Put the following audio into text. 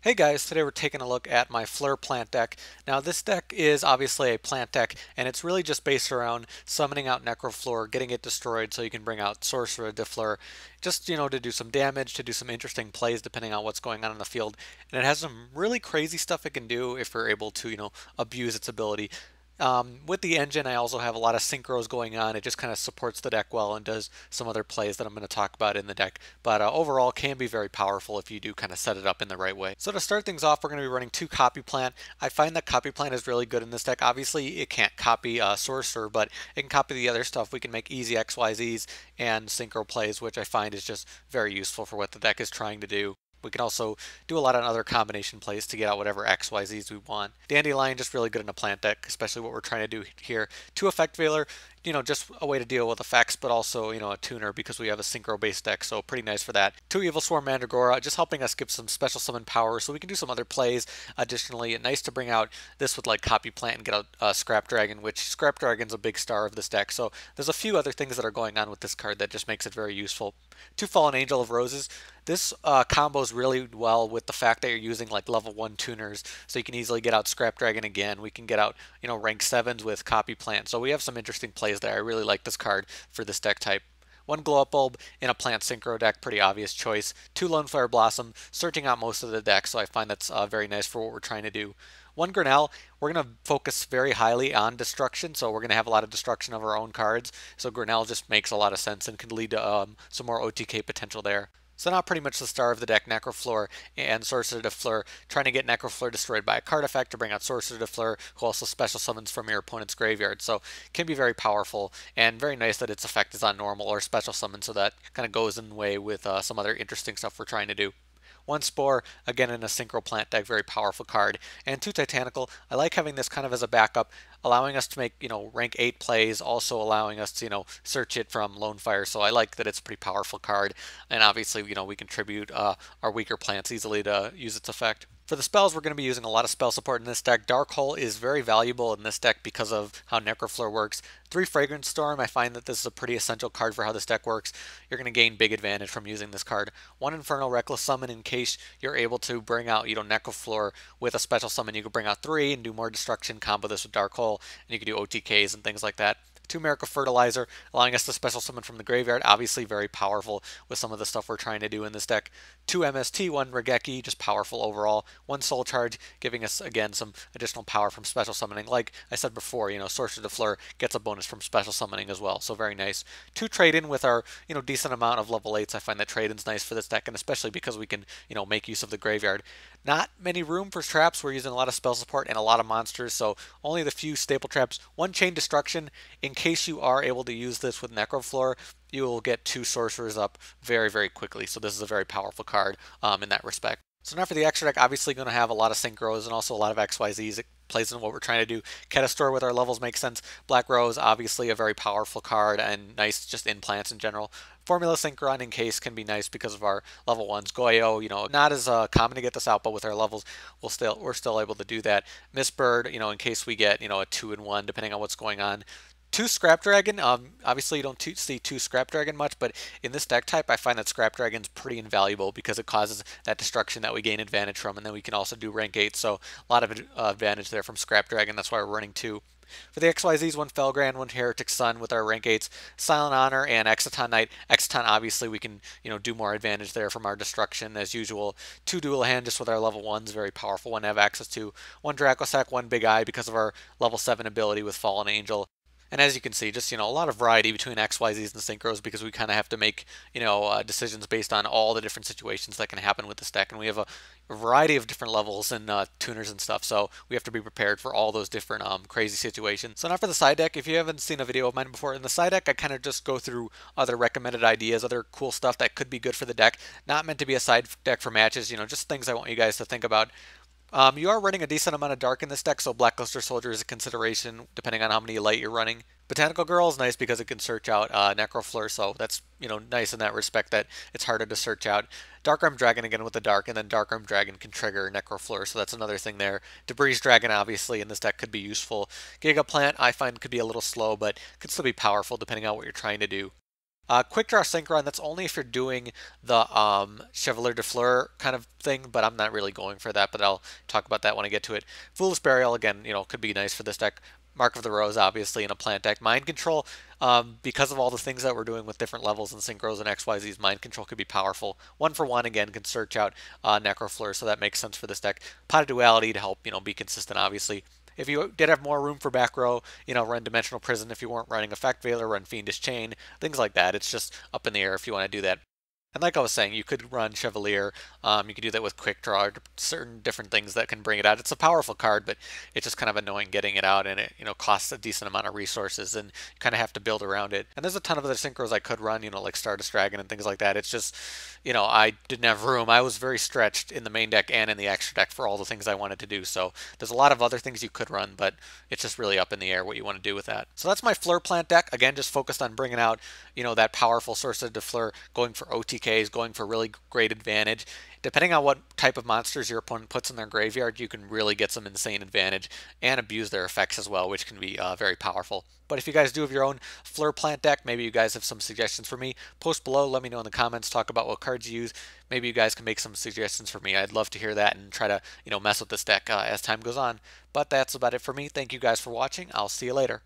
Hey guys, today we're taking a look at my Fleur plant deck. Now this deck is obviously a plant deck, and it's really just based around summoning out Necro Fleur, getting it destroyed so you can bring out Sorciere De Fleur, just, to do some damage, to do some interesting plays depending on what's going on in the field. And it has some really crazy stuff it can do if we're able to, abuse its ability. With the engine, I also have a lot of synchros going on. It just kind of supports the deck well and does some other plays that I'm going to talk about in the deck. But overall, can be very powerful if you do kind of set it up in the right way. So to start things off, we're going to be running 2 Copy Plant. I find that Copy Plant is really good in this deck. Obviously, it can't copy Sorcerer, but it can copy the other stuff. We can make easy XYZs and synchro plays, which I find is just very useful for what the deck is trying to do. We can also do a lot of other combination plays to get out whatever XYZs we want. Dandylion just really good in a plant deck, especially what we're trying to do here. 2 Effect Veiler, just a way to deal with effects, but also, a tuner because we have a synchro based deck, so pretty nice for that. 2 Evilswarm Mandragora, just helping us give some special summon power so we can do some other plays. Additionally, nice to bring out this with like Copy Plant and get a Scrap Dragon, which Scrap Dragon's a big star of this deck, so there's a few other things that are going on with this card that just makes it very useful. 2 Fallen Angel of Roses, this combos really well with the fact that you're using like level 1 tuners, so you can easily get out Scrap Dragon again. We can get out, rank 7s with Copy Plant, so we have some interesting plays there. I really like this card for this deck type. 1 Glow Up Bulb in a plant synchro deck, pretty obvious choice. 2 Lonefire Blossom, searching out most of the deck, so I find that's very nice for what we're trying to do. 1 Granel, we're going to focus very highly on destruction, so we're going to have a lot of destruction of our own cards, so Granel just makes a lot of sense and can lead to some more OTK potential there. So now pretty much the star of the deck, Necro Fleur and Sorciere De Fleur, trying to get Necro Fleur destroyed by a card effect to bring out Sorciere De Fleur, who also special summons from your opponent's graveyard. So can be very powerful and very nice that its effect is on normal or special summon, so that kind of goes in way with some other interesting stuff we're trying to do. 1 Spore, again in a synchro plant deck, very powerful card. And 2 Tytannical, I like having this kind of as a backup, allowing us to make, rank 8 plays, also allowing us to, search it from Lonefire. So I like that it's a pretty powerful card. And obviously, we contribute our weaker plants easily to use its effect. For the spells, we're going to be using a lot of spell support in this deck. Dark Hole is very valuable in this deck because of how Necro Fleur works. 3 Fragrance Storm, I find that this is a pretty essential card for how this deck works. You're going to gain big advantage from using this card. 1 Infernal Reckless Summon in case you're able to bring out, Necro Fleur with a special summon. You can bring out 3 and do more destruction, combo this with Dark Hole, and you can do OTKs and things like that. 2 Miracle Fertilizer, allowing us to special summon from the graveyard, obviously very powerful with some of the stuff we're trying to do in this deck. 2 MST, 1 Raigeki, just powerful overall. 1 Soul Charge, giving us, again, some additional power from special summoning. Like I said before, Sorcerer De Fleur gets a bonus from special summoning as well, so very nice. 2 Trade-In with our, decent amount of level 8s. I find that Trade-In's nice for this deck, and especially because we can, make use of the graveyard. Not many room for traps. We're using a lot of spell support and a lot of monsters, so only the few staple traps. 1 Chain Destruction, in case you are able to use this with Necro Fleur, you will get 2 sorcerers up very, very quickly. So this is a very powerful card in that respect. So now for the extra deck, obviously going to have a lot of synchros and also a lot of XYZs. It plays in what we're trying to do. Catastor with our levels makes sense. Black Rose, obviously a very powerful card and nice just in plants in general. Formula Synchron in case can be nice because of our level 1s. Goyo, not as common to get this out, but with our levels, we're still able to do that. Miss Bird, in case we get, a 2-in-1, depending on what's going on. 2 Scrap Dragon, obviously you don't see 2 Scrap Dragon much, but in this deck type I find that Scrap Dragon's pretty invaluable because it causes that destruction that we gain advantage from, and then we can also do rank 8, so a lot of advantage there from Scrap Dragon. That's why we're running 2. For the XYZs, 1 Felgrand, 1 Hieratic Sun with our rank 8s, Silent Honor, and Exciton Knight. Exciton, obviously, we can, do more advantage there from our destruction as usual. 2 Dullahan just with our level 1s, very powerful one to have access to. 1 Dracossack, 1 Big Eye because of our level 7 ability with Fallen Angel. And as you can see, just, a lot of variety between XYZs and synchros because we kind of have to make, decisions based on all the different situations that can happen with this deck. And we have a variety of different levels and tuners and stuff, so we have to be prepared for all those different crazy situations. So now for the side deck, if you haven't seen a video of mine before, in the side deck I kind of just go through other recommended ideas, other cool stuff that could be good for the deck. Not meant to be a side deck for matches, just things I want you guys to think about. You are running a decent amount of dark in this deck, so Blackluster Soldier is a consideration depending on how many light you're running. Botanical Girl is nice because it can search out Necro Fleur, so that's nice in that respect that it's harder to search out. Dark Arm Dragon again with the dark, and then Dark Arm Dragon can trigger Necro Fleur, so that's another thing there. Debris Dragon obviously in this deck could be useful. Giga Plant I find could be a little slow, but could still be powerful depending on what you're trying to do. Quick Draw Synchron, that's only if you're doing the Chevalier de Fleur kind of thing, but I'm not really going for that, but I'll talk about that when I get to it. Foolish Burial, again, could be nice for this deck. Mark of the Rose, obviously, in a plant deck. Mind Control, because of all the things that we're doing with different levels and Synchros and XYZs, Mind Control could be powerful. 1-for-1, again, can search out Necro Fleur, so that makes sense for this deck. Pot of Duality to help, be consistent, obviously. If you did have more room for back row, run Dimensional Prison if you weren't running Effect Veiler, run Fiendish Chain, things like that. It's just up in the air if you want to do that. And like I was saying, you could run Chevalier. You could do that with Quick Draw, certain different things that can bring it out. It's a powerful card, but it's just kind of annoying getting it out, and it costs a decent amount of resources, and you kind of have to build around it. And there's a ton of other synchros I could run, like Stardust Dragon and things like that. It's just, I didn't have room. I was very stretched in the main deck and in the extra deck for all the things I wanted to do. So there's a lot of other things you could run, but it's just really up in the air what you want to do with that. So that's my Fleur Plant deck. Again, just focused on bringing out, that powerful Sorciere De Fleur, going for OTKs, going for really great advantage. Depending on what type of monsters your opponent puts in their graveyard, you can really get some insane advantage and abuse their effects as well, which can be very powerful. But if you guys do have your own Fleur Plant deck, maybe you guys have some suggestions for me, post below, let me know in the comments, talk about what cards you use. Maybe you guys can make some suggestions for me. I'd love to hear that and try to, mess with this deck as time goes on. But that's about it for me. Thank you guys for watching. I'll see you later.